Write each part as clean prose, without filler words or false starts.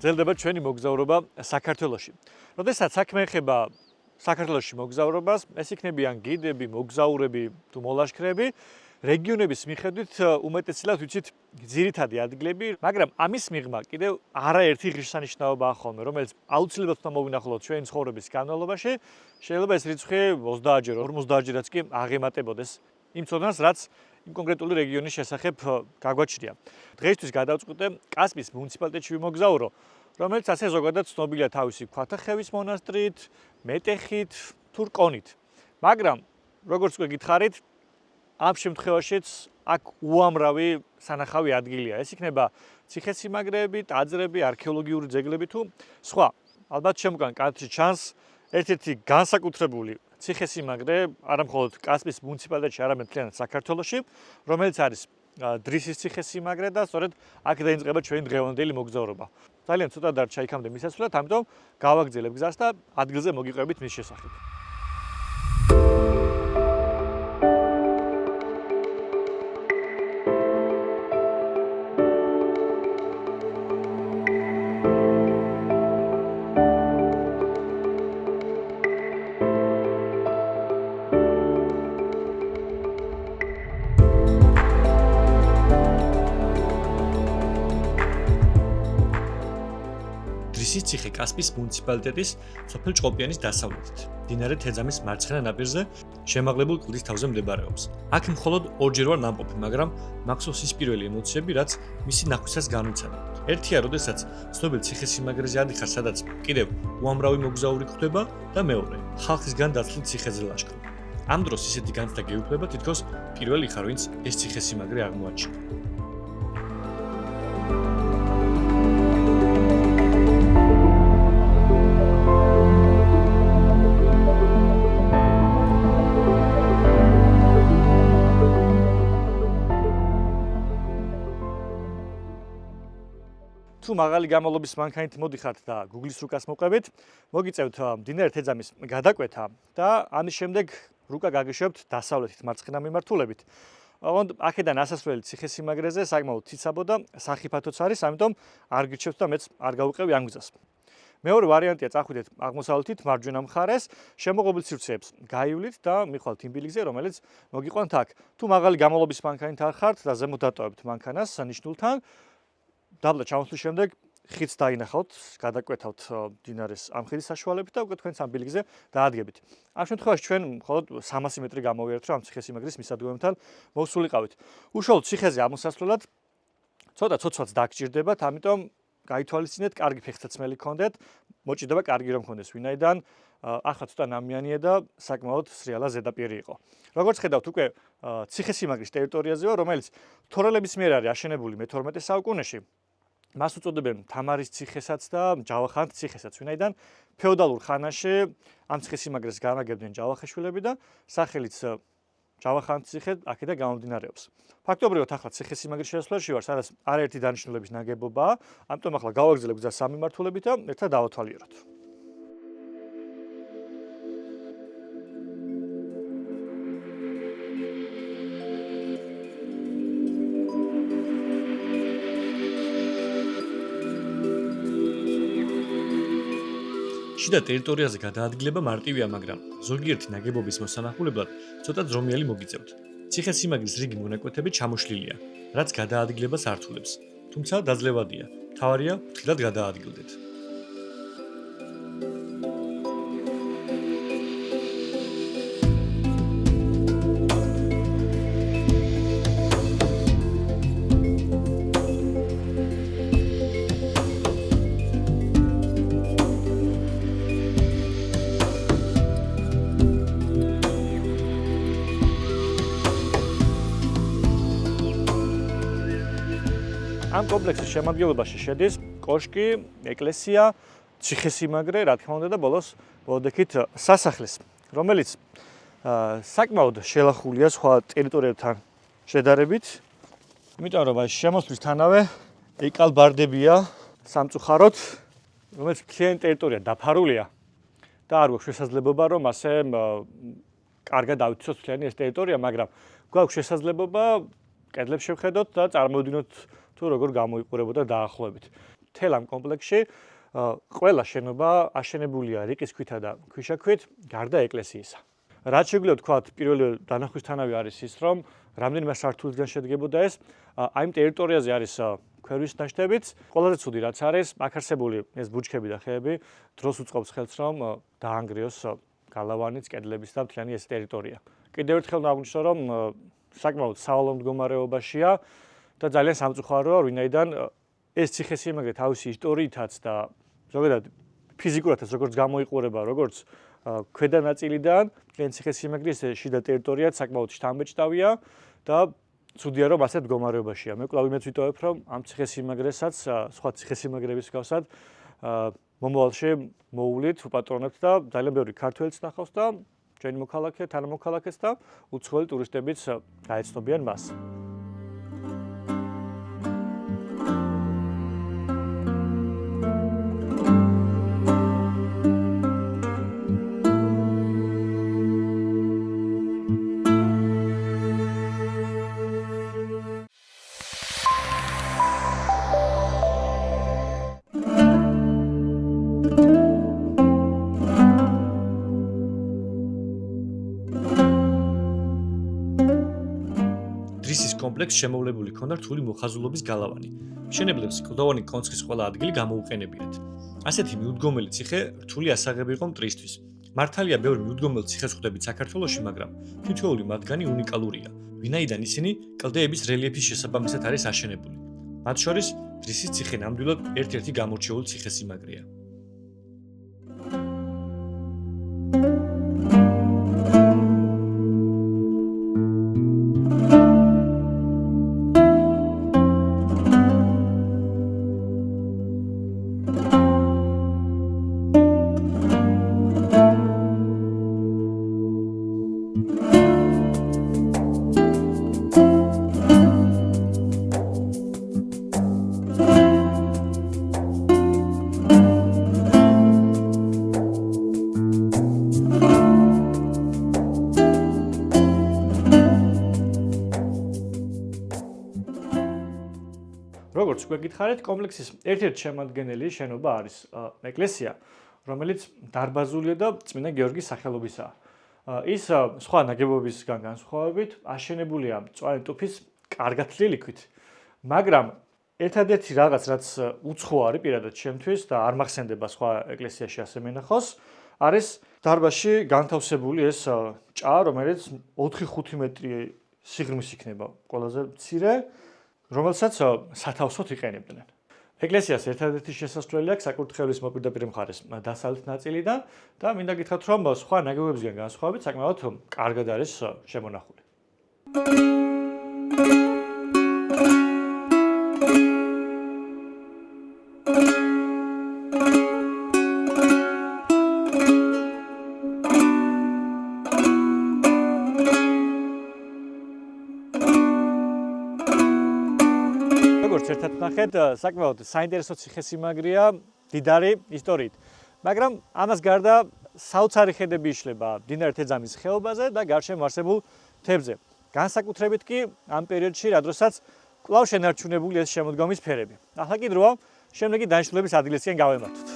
გრძელდება ჩვენი მოგზაურობა საქართველოში. როდესაც საქმე ეხება საქართველოში მოგზაურობას, ეს იქნებიან გიდები, მოგზაურები თუ მოლაშქრეები, რეგიონების მიხედვით უმეტესად ვიცით ძირითადი ადგილები, მაგრამ ამის მიღმა კიდევ არაერთი ღირსშესანიშნაობაა ხოლმე, რომელიც აუცილებლად უნდა მოვინახულოთ ჩვენი ცხოვრების განმავლობაში, შეიძლება ეს რიცხვი 30-ჯერ, 50-ჯერაც კი აღემატებოდეს იმ ცოდნას, რაც იმ კონკრეტული რეგიონის შესახებ გაგვაჩნია. დღეისთვის გადავწყვიტე კასპის მუნიციპალიტეტში ვიმოგზაურო, რომელიც ასე ზოგადად ცნობილია თავისი ქვათახევის მონასტრით, მეტეხით თუ რკონით. მაგრამ როგორც უკვე გითხარით, ამ შემთხვევაშიც აქ უამრავი სანახავი ადგილია. ეს იქნება ციხესიმაგრეები, ტაძრები, არქეოლოგიური ძეგლები თუ სხვა. ალბათ შემდგომ კადრში ჩანს ერთ-ერთი განსაკუთრებული ციხესიმაგრე, არა მხოლოდ კასპის მუნიციპალიტეტში, არამედ მთლიანად საქართველოში, რომელიც არის დრისის ციხესიმაგრე და სწორედ აქ დაიწყება ჩვენი დღევანდელი მოგზაურობა. ძალიან ცოტა დარჩა იქამდე მისასვლელად, ამიტომ გავაგრძელებ გზას და ადგილზე მოგიყვებით მის შესახებ. დრისის ციხე კასპის მუნიციპალიტეტის სოფელ ჭყოპიანის დასავლეთით, მდინარე თეძამის მარცხენა ნაპირზე, შემაღლებულ კლდის თავზე მდებარეობს. აქ მხოლოდ ორჯერ ვარ ნამყოფი, მაგრამ მახსოვს ის პირველი ემოციები, რაც მისი ნახვისას განვიცადა. ერთია, როდესაც ცნობილ ციხესიმაგრეზე ადიხარ, სადაც კიდევ უამრავი მოგზაური გვხვდება და მეორე, ხალხისგან დაცლილი ციხეზე ლაშქრობ. ამ დროს ისეთი განცდა გეუფლება, თითქოს პირველი ხარ, ვინც ეს ციხესიმაგრე აღმოაჩინა. თუ მაღალი გამალობის მანქანით მოდიხართ და Google-ის რუკას მოყვებით, მოგიწევთ მდინარე თეძამის გადაკვეთა და ამის შემდეგ რუკა გაგიშვებთ დასავლეთით მარცხენა მიმართულებით. აქედან ასასვლელი ციხესიმაგრეზე საკმაოდ ციცაბო და სახიფათოც არის, ამიტომ არ გირჩევთ და მეც არ გავუყევი ამ გზას. მეორე ვარიანტია წახვიდეთ აღმოსავლეთით მარჯვენა მხარეს, შემოღობილ სივრცეებს გაივლით და მიხვალთ იმ ბილიკზე, რომელიც მოგიყვანთ აქ. თუ მაღალი გამალობის მანქანით არ ხართ და ზემოთ დატოვებთ მანქანას ნიშნულთან, დაბლა ჩამოსვლის შემდეგ ხიდს დაინახავთ, გადაკვეთავთ მდინარეს ამ ხიდის საშუალებით და უკვე თქვენს ამ ბილიკზე დაადგებით. ამ შემთხვევაში ჩვენ მხოლოდ 300 მეტრი გამოვიარეთ, რომ ამ ციხესიმაგრის მისადგომებთან მოვსულიყავით. უშუალოდ ციხეზე ამოსასვლელად ცოტა ცოცვაც დაგჭირდებათ, ამიტომ გაითვალისწინეთ, კარგი ფეხსაცმელი გქონდეთ, მოჭიდება კარგი რომ გქონდეს, ვინაიდან ახლა ცოტა ნამიანია და საკმაოდ სრიალა ზედაპირი იყო. როგორც ხედავთ, უკვე ციხესიმაგრის ტერიტორიაზე ვარ, რომელიც თორელების მიერ არის აშენებული მე-12 საუკუნეში. მას უწოდებენ თამარის ციხესაც და ჯავახანთ ციხესაც, ვინაიდან ფეოდალურ ხანაში ამ ციხესიმაგრეს განაგებდნენ ჯავახიშვილები და სახელიც ჯავახანთ ციხე აქედან გამომდინარეობს. ფაქტობრივად ახლა ციხესიმაგრის შესასვლელში ვარ, სადაც არაერთი დანიშნულების ნაგებობაა, ამიტომ ახლა გავაგრძელებ გზას სამი მიმართულებით და ერთად დავათვალიეროთ. შიდა ტერიტორიაზე გადაადგილება მარტივია, მაგრამ ზოგიერთი ნაგებობის მოსანახულებლად ცოტა ძრომიალი მოგიწევთ. ციხესიმაგრის რიგი მონაკვეთები ჩამოშლილია, რაც გადაადგილებას ართულებს. თუმცა დაძლევადია. მთავარია ფრთხილად გადაადგილდეთ. ამ კომპლექსის შემადგენლობაში შედის კოშკი, ეკლესია, ციხესიმაგრე, რა თქმა უნდა და ბოლოს მოვდექით სასახლეს, რომელიც საკმაოდ შელახულია სხვა ტერიტორიებთან შედარებით, იმიტომ რომ შემოსვლისთანავე ეკალბარდებია სამწუხაროდ, რომელიც მთლიანი ტერიტორია დაფარულია და არ გვაქვს შესაძლებლობა რომ ასე კარგად დავიცვათ მთლიანი ეს ტერიტორია, მაგრამ გვაქვს შესაძლებლობა კედლებს შევხედოთ და წარმოვიდგინოთ თუ როგორ გამოიყურებოდა დაახლოებით. მთელ ამ კომპლექსში ყველა შენობა აშენებულია რიყის ქვითა და ქვიშაქვით, გარდა ეკლესიისა. რაც შეგვიძლია ვთქვათ, პირველი დანახვისთანავე არის ის, რომ რამდენიმე სართულისგან შედგებოდა ეს, აი ამ ტერიტორიაზე არის ქვერვის ნაშთებიც, ყველაზე ცუდი რაც არის, აქ არსებული ეს ბუჩქები და ხეები დროს უწყობს ხელს, რომ დაანგრიოს გალავანიც, კედლების და მთლიანი ეს ტერიტორია. კიდევ ერთხელ დავნიშნო, რომ საკმაოდ სავალალო მდგომარეობაშია და ძალიან სამწუხაროა, ვინაიდან ეს ციხესიმაგრე თავისი ისტორიითაც და ზოგადად ფიზიკურადაც როგორც გამოიყურება, როგორც ქვედა ნაწილიდან, მთლიანი ციხესიმაგრის შიდა ტერიტორიაც საკმაოდ შთამბეჭდავია და ცუდია, რომ ასეთ მდგომარეობაშია. მე კვლავ იმედს ვიტოვებ, რომ ამ ციხესიმაგრესაც სხვა ციხესიმაგრების მსგავსად მომავალში მოუვლით, უპატრონებთ და ძალიან ბევრი ქართველიც ნახავს და ჩვენი მოქალაქე, თანამოქალაქეც და უცხოელი ტურისტებიც გაეცნობიან მას. დრისის კომპლექსს შემოვლებული ჰქონდა რთული მოხაზულობის გალავანი. მშენებლებს კლდოვანი კონცხის ყველა ადგილი გამოუყენებიათ. ასეთი მიუდგომელი ციხე რთული ასაღები იყო მტრისთვის. მართალია ბევრი მიუდგომელ ციხეს ხვდებით საქართველოში, მაგრამ თითოეული მათგანი უნიკალურია, ვინაიდან ისინი კლდეების რელიეფის შესაბამისად არის აშენებული. მათ შორის დრისის ციხე ნამდვილად ერთ-ერთი გამორჩეული ციხესიმაგრეა. როგორც გვეკითხარით, კომპლექსის ერთ-ერთი შემადგენელი შენობა არის ეკლესია, რომელიც დარბაზულია და წმინდა გიორგის სახელობისაა. ის სხვა ნაგებობისგან განსხვავებით აშენებულია მწვანე ტუფის კარგად თლილი ქვით, მაგრამ ერთადერთი რაღაც, რაც უცხო არის პირადად ჩემთვის და არ მახსენდება სხვა ეკლესიაში ასე მენახოს, არის დარბაზში განთავსებული ეს ჭა, რომელიც 4-5 მეტრი სიღრმის იქნება, ყველაზე მცირე, რომელსაც სათავსოდ იყენებდნენ. ეკლესიას ერთადერთი შესასვლელი აქვს საკურთხევლის მოპირდაპირე მხარეს დასავლეთ ნაწილიდან და მინდა გითხრათ, რომ სხვა ნაგებობებისგან განსხვავებით საკმაოდ კარგად არის შემონახული. როგორც ერთად ნახეთ, საკმაოდ საინტერესო ციხესიმაგრეა, მდიდარი ისტორიით. მაგრამ ამას გარდა საოცარი ხედები იშლება მდინარე თეძამის ხეობაზე და გარშემო არსებულ მთებზე. განსაკუთრებით კი ამ პერიოდში, რადგანაც კვლავ შენარჩუნებული ეს შემოდგომის ფერები. ახლა კი დროა შემდეგი დანიშნულების ადგილისკენ გავემართოთ.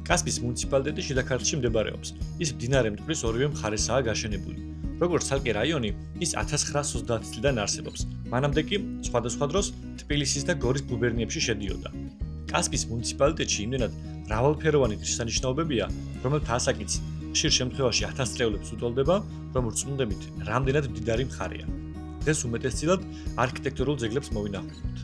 კასპის მუნიციპალიტეტი შიდა ქართლში მდებარეობს. ის მდინარე მტკვრის ორივე მხარესაა გაშენებული. როგორც ცალკე რაიონი, ის 1930 წლიდან არსებობს. მანამდე კი სხვადასხვა დროს თბილისის და გორის გუბერნიებში შედიოდა. კასპის მუნიციპალიტეტში იმდენად მრავალფეროვანი ღირსშესანიშნაობებია, რომელთა ასაკიც ხშირ შემთხვევაში 1000 წლეულებს უტოლდება, რომ რწმუნდებით, რამდენად მდიდარი მხარეა. დღეს უმეტესწილად არქიტექტურულ ძეგლებს მოვინახავთ.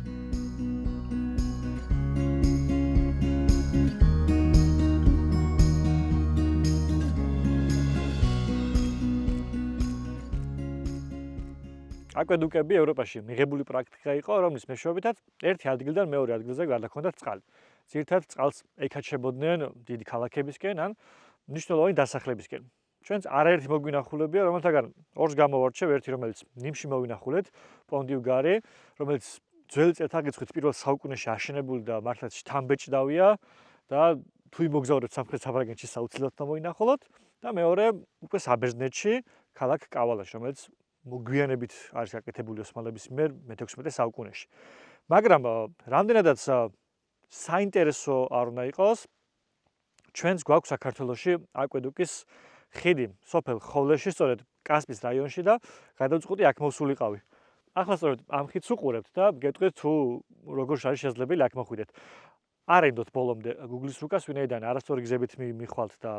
აკვედუკები ევროპაში მიღებული პრაქტიკა იყო, რომლის მეშვეობითაც ერთი ადგილიდან მეორე ადგილზე გადაჰქონდათ წყალი. ძირითადად წყალს ეკაჩებოდნენ დიდი ქალაქებისკენ ან მნიშვნელოვანი დასახლებისკენ. ჩვენც არაერთი მოგვინახულებია, რომელთაგან ორს გამოვარჩევ, ერთი რომელიც ნიმში მოვინახულეთ, პონდიუგარი, რომელიც ძველი წელთაღრიცხვით პირველ საუკუნეში აშენებული და მართლაც შთამბეჭდავია და თუ იმოგზაურებთ სამხრეთ საფრანგეთში საოცრად მოვინახულოთ და მეორე უკვე საბერძნეთში, ქალაქ კავალაში, რომელიც მოგვიანებით არის გაკეთებული ოსმალების მიერ მე-16 საუკუნეში. მაგრამ რამდენადაც საინტერესო არ უნდა იყოს, ჩვენს გვაქვს საქართველოში აკვედუკის ხიდი, სოფელ ხოვლეში, სწორედ კასპის რაიონში და გადავწყვიტი აქ მოვსულიყავი. ახლა სწორედ ამ ხიდს უყურებთ და გეტყვით თუ როგორ არის შესაძლებელი აქ მოხვიდეთ. არ ენდოთ ბოლომდე Google-ის რუკას, ვინაიდან არასწორი გზებით მიხვალთ და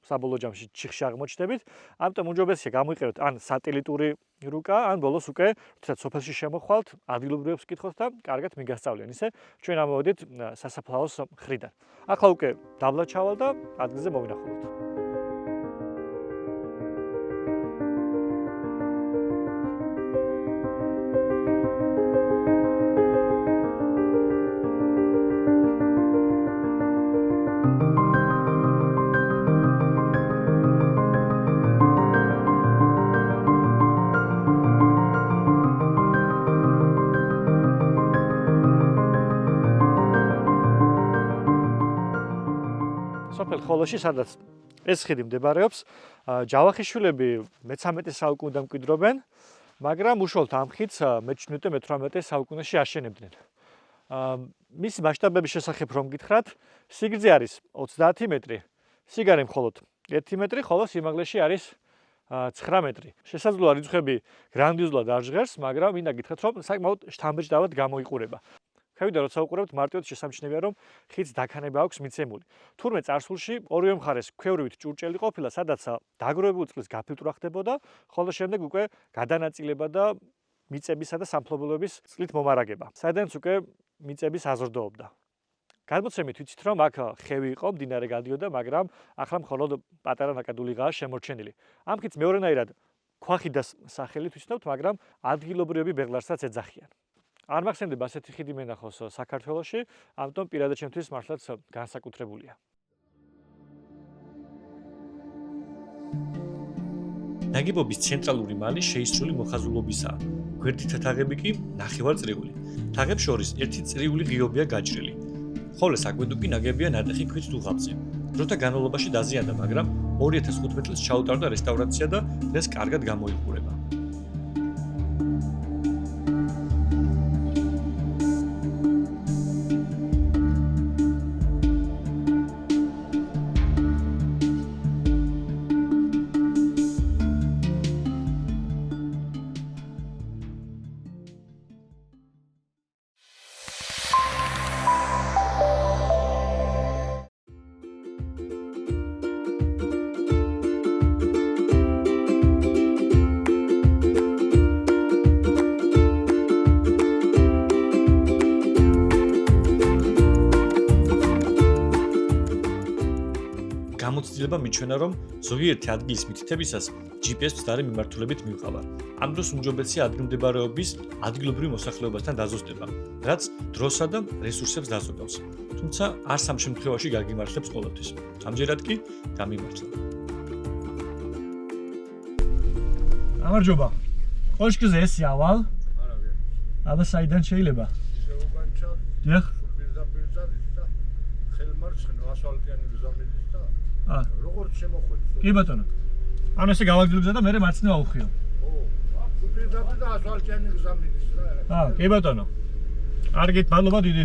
საბოლოო ჯამში ჩიხში აღმოჩნდებით. ამიტომ უმჯობესია გამოიყენოთ ან სატელიტური რუკა, ან ბოლოს უკვე თუნდაც სოფელში შემოხვალთ, ადგილობრივებს ვკითხოთ და კარგად მიგასწავლიან. ისე ჩვენ ამოვედით სასაფლაოს მხრიდან. ახლა უკვე დაბლა ჩავალ და ადგილზე მოვინახულოთ. სოფელ ხოვლეში, სადაც ეს ხიდი მდებარეობს, ჯავახიშვილები მე-13 საუკუნიდან მკვიდრობენ, მაგრამ უშუალოდ ამ ხიდს მე-17-18 საუკუნეში აშენებდნენ. მისი მასშტაბების შესახებ რომ გითხრათ, სიგრძე არის 30 მეტრი, სიგარე მხოლოდ 1 მეტრი, ხოლო სიმაღლეში არის 9 მეტრი. შესაძლოა რიცხვები გრანდიოზულად არ ჟღერს, მაგრამ მინდა გითხრათ, რომ საკმაოდ შთამბეჭდავად გამოიყურება. ხევიდან როცა უყურებთ, მარტივად შესამჩნევია, რომ ხიდს დაქანება აქვს მიცემული. თურმე წარსულში ორივე მხარეს ქვევრივით ჭურჭელი ყოფილა, სადაც დაგროვებული წყლის გაფილტრა ხდებოდა, ხოლო შემდეგ უკვე გადანაწილება და მიწებისა და სამფლობელოების წყლით მომარაგება, საიდანაც უკვე მიწების აზრდოობდა. გადმოცემით ვიცით, რომ აქ ხევი იყო, მდინარე გადიოდა, მაგრამ ახლა მხოლოდ პატარა ნაკადულიღაა შემორჩენილი. ამ ხიდს მეორენაირად ქვახიდას სახელით ვიცნობთ, მაგრამ ადგილობრივები ბეღლარსაც ეძახიან. არ მახსენდება ასეთი ხიდი მენახოს საქართველოში, ამიტომ პირადად ჩემთვის მართლაც განსაკუთრებულია. ნაგებობის ცენტრალური მალი შეისრული მოხაზულობისაა. გვერდითა თაღები კი ნახევარწრიული. თაღებს შორის ერთი წრიული ღიობია გაჭრილი. ხოლო აკვედუკი ნაგებია ნატეხი ქვით დუღაბზე. დროთა განმავლობაში დაზიანდა, მაგრამ 2015 წელს ჩაუტარდა რესტავრაცია და დღეს კარგად გამოიყურება. გამოცდილება მიჩვენა, რომ ზოგიერთი ადგილის მითითებისას GPS მცდარი მიმართულებით მივყავა. ამ დროს უმჯობესია ადგილმდებარეობის ადგილობრივ მოსახლეობასთან დაზუსტება, რაც დროსა და რესურსებს დაზოგავს. თუმცა არ სამ შემთხვევაში გაგიმართლებს ყოველთვის. ამჯერად კი გამიმართლა. გამარჯობა. კოშკზე ესი ავალ? არა, ვიღა. აბა საიდან შეიძლება? ისე უკან ჩად. დიახ. პირდაპირ და ხელმარცხნივ ასფალტიანი გზამედის და როგორც შემოხვედით. კი ბატონო. ანუ ესე გავაგრძელებდა და მე მარცხნივ ავხიო. ო, აქ პირდაპირ და ასფალტიანი გზამედის რა. კი ბატონო. კარგით, მადლობა დიდი.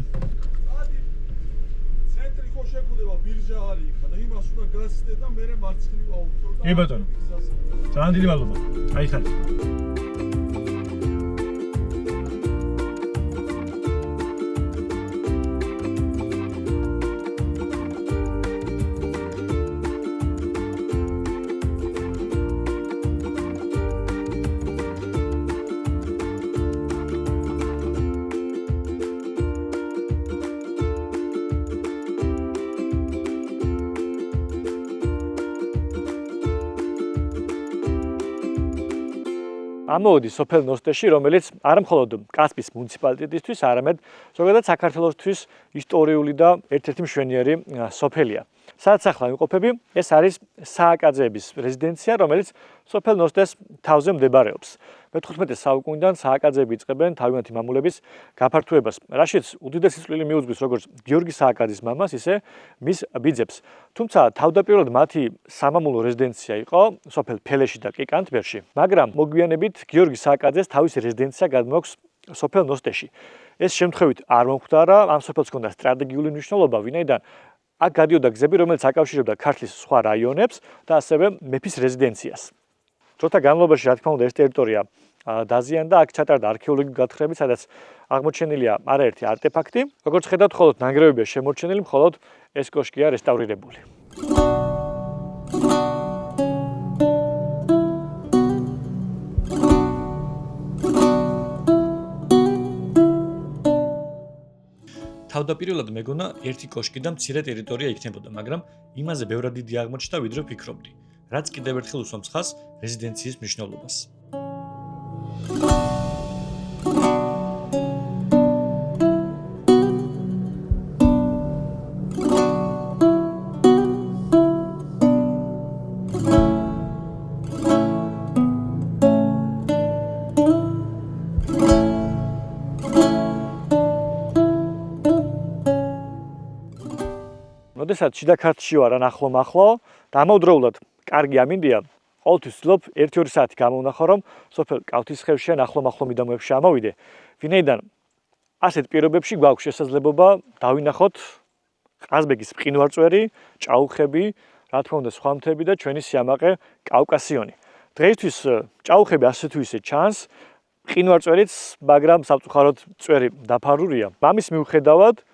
ცენტრი ხო შეგუდება ბირჟა არის იქა და იმას უნდა გასცდე და მე მარცხნივ ავხიო და კი ბატონო. ძალიან დიდი მადლობა. აი ხარ. ამოვიდი სოფელ ნოსტეში, რომელიც არა მხოლოდ კასპის მუნიციპალიტეტისთვის, არამედ ზოგადად საქართველოსთვის ისტორიული და ერთ-ერთი მშვენიერი სოფელია. სადაც ახლა ვიმყოფები, ეს არის სააკაძეების რეზიდენცია, რომელიც სოფელ ნოსტეს თავზე მდებარეობს. მე-15 საუკუნიდან სააკაძეები იწყებენ თავიანთი მამულების გაფართოებას, რაშიც უდიდესი წვლილი მიუძღვის როგორც გიორგი სააკაძის მამას, ისე მის ბიძებს. თუმცა თავდაპირველად მათი სამამულო რეზიდენცია იყო სოფელ ფელეში და კიკანთბერში, მაგრამ მოგვიანებით გიორგი სააკაძეს თავისი რეზიდენცია გადმოაქვს სოფელ ნოსტეში. ეს შემთხვევით არ მომხდარა, ამ სოფელს ჰქონდა სტრატეგიული მნიშვნელობა, ვინაიდან აქ გადიოდა გზები, რომელიც აკავშირებდა ქართლის სხვა რაიონებს და ასევე მეფის რეზიდენციას. დროთა განმავლობაში, რა თქმა უნდა, ეს ტერიტორია დაზიანდა, აქ ჩატარდა არქეოლოგიური გათხრები, სადაც აღმოჩენილია არაერთი არტეფაქტი. როგორც ხედავთ, მხოლოდ ნანგრევებია შემორჩენილი, მხოლოდ ეს კოშკია რესტავრირებული. თავდაპირველად მეგონა ერთი კოშკი და მცირე ტერიტორია იქნებოდა, მაგრამ იმაზე ბევრად დიდი აღმოჩნდა, ვიდრე ვფიქრობდი. რაც კიდევ ერთხელ უსვამს ხაზს რეზიდენციის მნიშვნელობას. როდესაც შიდა ქართლში ვარ ან ახლო-მახლო, დამავდროულად კარგი ამინდია, ყოველთვის ვცდილობ 1-2 საათი გამოვნახო, რომ სოფელ კავთისხევში ან ახლო-მახლო მიდამოებში ამოვიდე, ვინაიდან ასეთ პირობებში გვაქვს შესაძლებლობა დავინახოთ ყაზბეგის მყინვარწვერი, ჭაუხები, რა თქმა უნდა, სხვა მთები და ჩვენი სიამაყე კავკასიონი. დღეისთვის ჭაუხები ასე თუ ისე ჩანს, მყინვარწვერიც, მაგრამ სამწუხაროდ წვერი დაფარულია. ამის მიუხედავად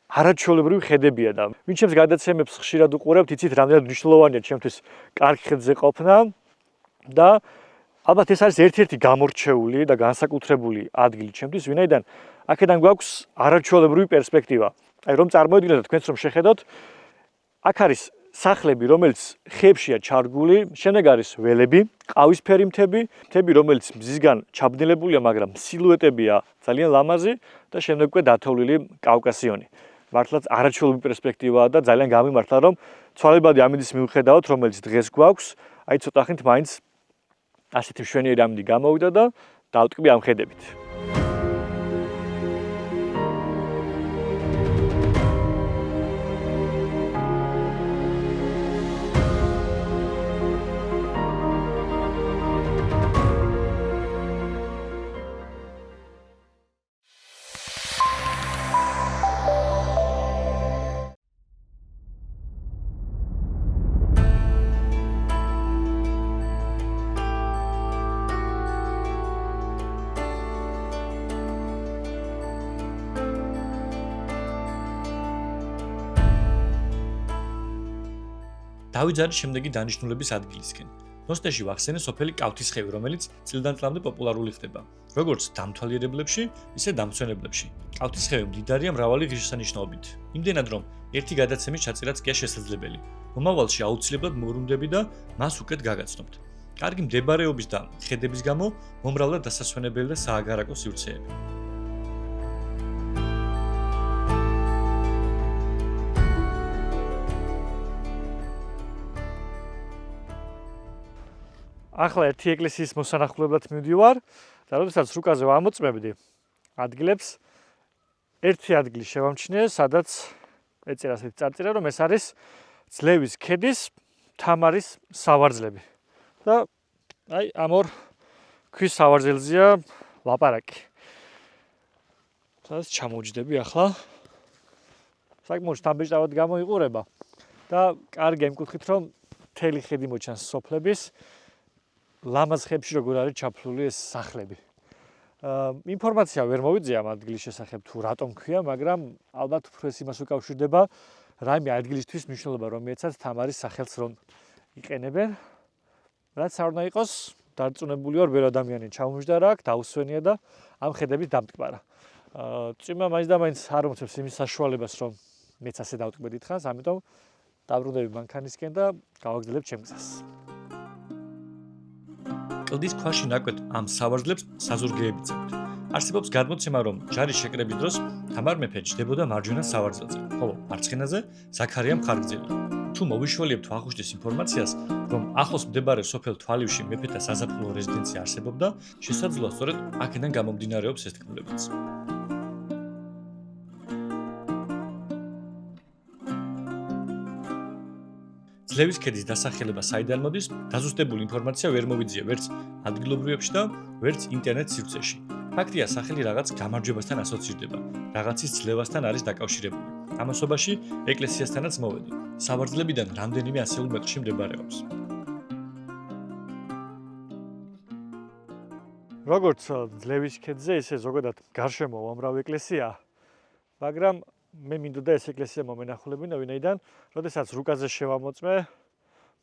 არაჩვეულებრივი ხედებია და ვინ ჩემს გადაცემებს ხშირად უყურებთ, იცით, რამდენად მნიშვნელოვანია ჩემთვის კარგი ხედზე ყოფნა და ალბათ ეს არის ერთ-ერთი გამორჩეული და განსაკუთრებული ადგილი ჩემთვის, ვინაიდან აქედან გვაქვს არაჩვეულებრივი პერსპექტივა. აი რომ წარმოიდგინოთ თქვენს რომ შეხედოთ, აქ არის სახლები, რომელიც ხეებშია ჩარგული, შემდეგ არის ველები, ყავისფერი მთები, რომელიც მზისგან ჩაბნელებულია, მაგრამ სილუეტებია ძალიან ლამაზი და შემდეგ უკვე დათოვლილი კავკასიონი. მართლაც არაჩვეულებრივი პერსპექტივაა და ძალიან გამიმართლა, რომ ცვალებადი ამინდის მიუხედავად, რომელიც დღეს გვაქვს, აი ცოტა ხნით მაინც ასეთი მშვენიერი ამინდი გამოვიდა და დავტკბი ამ ხედებით. დავიძარე შემდეგი დანიშნულების ადგილისკენ. ნოსტეში ვახსენე სოფელი კავთისხევი, რომელიც წლიდან წლამდე პოპულარული ხდება, როგორც დამთვალიერებლებში, ისე დამცველებლებში. კავთისხევი მდიდარია მრავალი ღირსშესანიშნაობით. იმდენად, რომ ერთი გადაცემის ჩაწერაც კი შესაძლებელი. მომავალში აუცილებლად მოვბრუნდები და მას უკეთ გაგაცნობთ. კარგი მდებარეობის და ხედების გამო მომრავლად დასასვენებელი და სააგარაკო სივრცეები. ახლა ერთი ეკლესიის მოსანახულებლად მივდივარ და როდესაც რუკაზე ვამოწმებდი ადგილებს, ერთი ადგილი შევამჩნიე, სადაც ეწერა ასეთი წარწერა, რომ ეს არის ძლევის ქედის თამარის სავარძლები. და აი ამ ორ ქვის სავარძელზეა ლაპარაკი. სადაც ჩამოვჯდები ახლა. საკმაოდ შთამბეჭდავად გამოიყურება და კარგია იმ კუთხით, რომ მთელი ხედი მოჩანს სოფლების. ლამაზ ხებში როგორ არის ჩაფლული ეს სახლები. ინფორმაცია ვერ მოვიძია ამ ადგილის შესახებ თუ რატომ ქვია, მაგრამ ალბათ უფრო ეს იმას უკავშირდება, რაიმე ადგილისთვის მნიშვნელობა რომ მიეცათ თამარის სახელს რომ იყენებენ. რაც არ უნდა იყოს, დარწმუნებული ვარ, ბევრი ადამიანი ჩამომჯდარა აქ, დაუსვენია და ამ ხედების დამტკბარა. წვიმა მაინც და მაინც არ მომწევს იმის საშუალებას, რომ მეც ასე დავტკბე დიდხანს, ამიტომ დაბრუნდები მანქანისკენ და გავაგრძელებ ჩემ გზას. კლდის ქვაში ნაკვეთ ამ სავარძლებს საზურგეები წევთ. არსებობს გადმოცემა, რომ ჯარის შეკრების დროს თამარ მეფე ჯდებოდა მარჯვენა სავარძელზე, ხოლო მარცხენაზე ზაქარია მხარგრძელი. თუ მოვიშველიებთ ვახუშტის ინფორმაციას, რომ ახლოს მდებარე სოფელ თვალივში მეფეთა საზაფხულო რეზიდენცია არსებობდა, შესაძლოა სწორედ აქედან გამომდინარეობს ეს თქმულებაც. ძლევის ქედის დასახელება საიდან მოდის, დაზუსტებული ინფორმაცია ვერ მოვიძია ვერც ადგილობრივებში და ვერც ინტერნეტ სივრცეში. ფაქტია, სახელი რაღაც გამარჯვებასთან ასოცირდება, რაღაცის ძლევასთან არის დაკავშირებული. ამასობაში ეკლესიასთანაც მოვედი. სავარძლებიდან რამდენიმე ასეულ მეტრში მდებარეობს. როგორც ძლევის ქედზე, ისე ზოგადად გარშემო უამრავი ეკლესიაა, მაგრამ მე მინდოდა ეს ეკლესია მომენახულებინა, ვინაიდან, როდესაც რუკაზე შევამოწმე,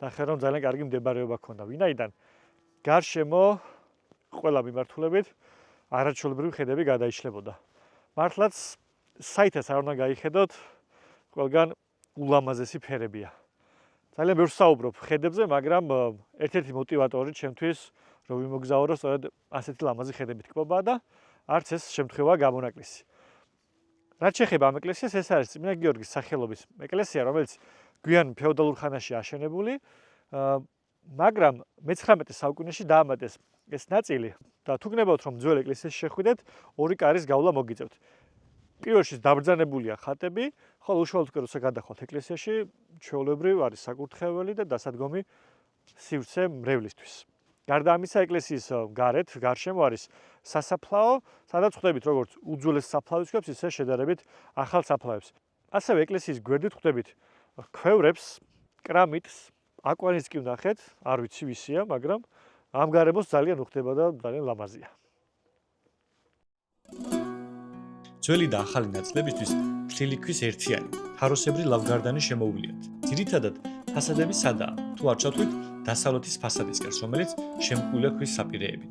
ნახე რომ ძალიან კარგი მდებარეობა ჰქონდა, ვინაიდან გარშემო ყველა მიმართულებით არაჩვეულებრივი ხედები გადაიშლებოდა. მართლაც საითაც არ უნდა გაიხედოთ, ყველგან ულამაზესი ფერებია. ძალიან ბევრს საუბრობ ხედებზე, მაგრამ ერთ-ერთი მოტივატორი ჩემთვის, რომ ვიმოგზაურო სწორედ ასეთი ლამაზი ხედები თქმობა და არც ეს შემთხვევაა გამონაკლისი. რაც შეეხება ამ ეკლესიას, ეს არის წმინდა გიორგის სახელობის ეკლესია, რომელიც გვიან ფეოდალურ ხანაში აშენებული, მაგრამ მე-19 საუკუნეში დაამატეს ეს ნაწილი და თუ გნებავთ რომ ძველ ეკლესიაში შეხვიდეთ, ორი კარის გავლა მოგიწევთ. პირველში დაბრძანებულია ხატები, ხოლო უშუალოდ კი როცა გადახვალთ ეკლესიაში, ჩვეულებრივ არის საკურთხეველი და დასადგომი სივრცე მრევლისთვის. გარდა ამისა, ეკლესიის გარეთ, გარშემო არის სასაფლაო, სადაც ხვდებით როგორც უძველეს საფლავის ქვებს, ისე შედარებით ახალ საფლავებს. ასევე ეკლესიის გვერდით ხვდებით ქვევრებს, კრამიტს, აკვარინს კი ვნახეთ, არ ვიცი ვისია, მაგრამ ამ გარემოს ძალიან უხდება და ძალიან ლამაზია. ძველი და ახალი ნაწილებისთვის თლილი ქვის ერთიანი, თაროსებრი ლავგარდანი შემოუვლიათ. ძირითადად ფასადები სადაა, თუ არ ჩავთვლით დასავლეთის ფასადისკენ, რომელიც შემკულია ქვის საპირეებით.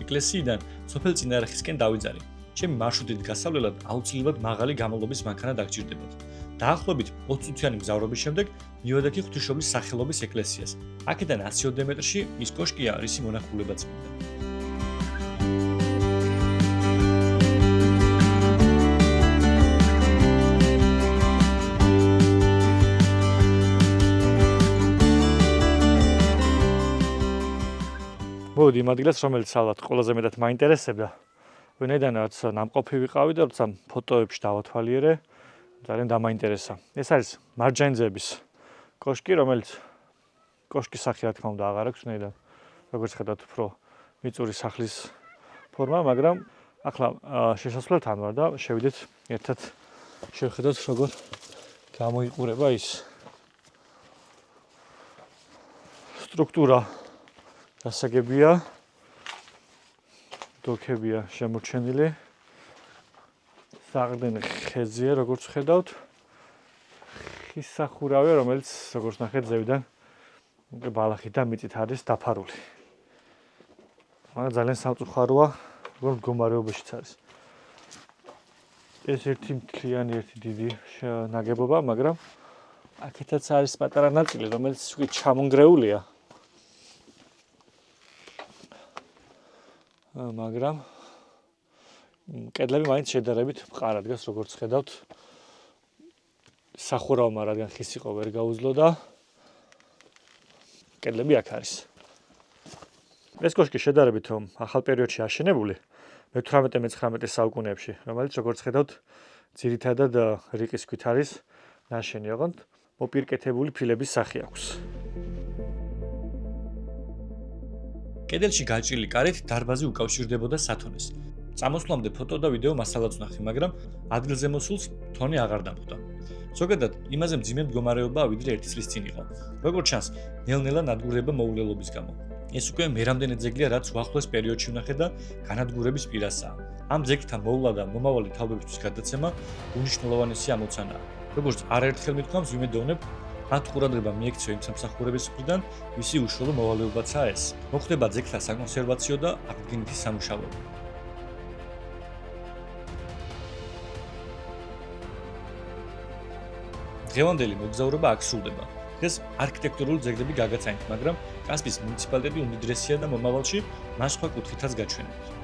ეკლესიიდან სოფელ წინარეხისკენ დავიძარი. ჩემი მარშრუტით გასავლელად აუცილებლად მაღალი გამალობის მანქანა დაგჭირდებათ. დაახლოებით 20 წუთიანი მგზავრობის შემდეგ მივედოქი ღვთისმშობლის სახელობის ეკლესიას. აქედან 100 მეტრში ის კოშკია, რისი მონახულებაც მინდა. მოვიდი იმ ადგილას, რომელიც ალბათ ყველაზე მეტად მაინტერესებდა. ვინაიდან რაც ნამყოფი ვიყავი და როცა ფოტოებში დავათვალიერე, ძალიან დამაინტერესა. ეს არის მარჯანძების კოშკი, რომელიც კოშკის სახე რა თქმა უნდა აღარ აქვს, ვინაიდან როგორც ხედავთ, უფრო მიწური სახლის ფორმა, მაგრამ ახლა შესასვლელთან ვარ და შევიდეთ ერთად შევხედოთ, როგორ გამოიყურება ის სტრუქტურა. დასაგებია, დოქებია შემორჩენილი, საყრდენი ხეზია, როგორც ხედავთ, ხის სახურავია, რომელიც, როგორც ნახეთ, ზევიდან ბალახით და მიწით არის დაფარული. მაგრამ ძალიან სამწუხაროა, როგორ მდგომარეობაშიც არის. ეს ერთი მთლიანი, ერთი დიდი ნაგებობა, მაგრამ აქეთაც არის პატარა ნაწილი, რომელიც უკვე ჩამონგრეულია. მაგრამ კედლები მაინც შედარებით მყარ ადგას, როგორც ხედავთ. სახურავმა რადგან ხის იყო ვერ გაუძლო და კედლები აქ არის. ეს კოშკი შედარებით ახალ პერიოდში აშენებული, მე-18-19 საუკუნეებში, რომელიც როგორც ხედავთ, ძირითადად რიყის ქვით არის ნაშენი, ოღონდ მოპირკეთებული ფილების სახე აქვს. კედელში გაჭრილი კარით დარბაზი უკავშირდებოდა სათონეს. წამოსვლამდე ფოტო და ვიდეო მასალაც ვნახე, მაგრამ ადგილზე მოსულს თონე აღარ დამხვდა. ზოგადად, იმაზე მძიმე მდგომარეობა ვიდრე 1 წლის წინ იყო. როგორც ჩანს, ნელ-ნელა ნადგურება მოულელობის გამო. ეს უკვე მერამდენი ძეგლია, რაც უახლოეს პერიოდში ვნახე და განადგურების პირასაა. ამ ძეგლთან მოვლა და მომავალი თაობებისთვის გადაცემა უნიშნულოვანესი ამოცანაა. როგორც არაერთხელ მithქვამს, ვიმედოვნებ, მათ ყურადღება მიექცევა იმ სამსახურების მხრიდან, ვისი უშუალო მოვალეობაცაა ეს. მოხდება ძეგლთა საკონსერვაციო და აღდგენითი სამუშაოები. დღევანდელი მოგზაურობა აქ სრულდება. დღეს არქიტექტურული ძეგლები გაგაცანით, მაგრამ კასპის მუნიციპალიტეტი უმდიდრესია და მომავალში მას სხვა კუთხითაც გაჩვენებთ.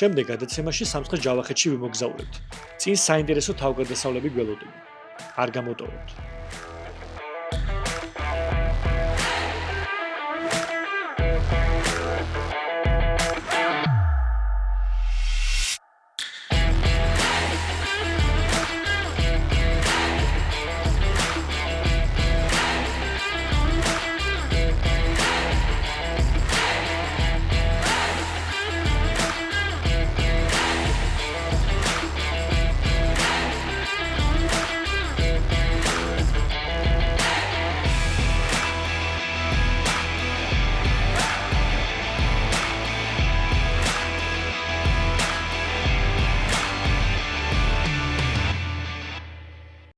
შემდეგ გადაცემაში სამცხე-ჯავახეთში ვიმოგზაურებთ. წინ საინტერესო თავგადასავლები გველოდები. არ გამოტოვებთ.